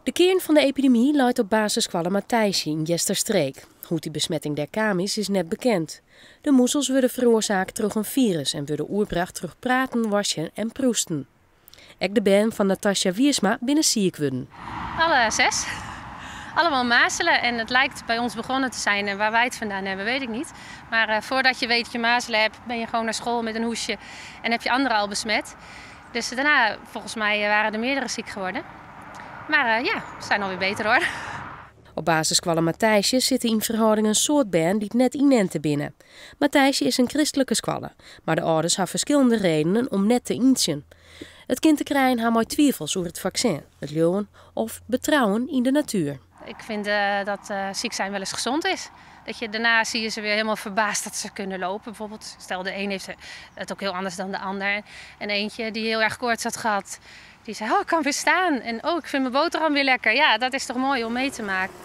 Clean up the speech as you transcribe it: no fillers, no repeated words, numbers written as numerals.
De kern van de epidemie luidt op basisschool Matthijsje in Jesterstreek. Hoe die besmetting daar kwam is net bekend. De moezels worden veroorzaakt door een virus en worden oerbracht door praten, wassen en proesten. Ook de band van Natasja Wiersma binnen ziek worden. Alle 6. Allemaal mazelen en het lijkt bij ons begonnen te zijn. En waar wij het vandaan hebben, weet ik niet. Maar voordat je weet dat je mazelen hebt, ben je gewoon naar school met een hoesje en heb je anderen al besmet. Dus daarna, volgens mij, waren er meerdere ziek geworden. Maar ja, we zijn alweer beter hoor. Op basisschool Matthijsje zitten in verhouding een soort band die net inenten binnen. Matthijsje is een christelijke school, maar de ouders hebben verschillende redenen om net te inten. Het kind te krijgen heeft maar twijfels over het vaccin, het leven of betrouwen in de natuur. Ik vind dat ziek zijn wel eens gezond is. Dat je daarna zie je ze weer helemaal verbaasd dat ze kunnen lopen. Bijvoorbeeld, stel de een heeft het ook heel anders dan de ander. En eentje die heel erg koorts had gehad, die zei, oh, ik kan weer staan. En oh, ik vind mijn boterham weer lekker. Ja, dat is toch mooi om mee te maken.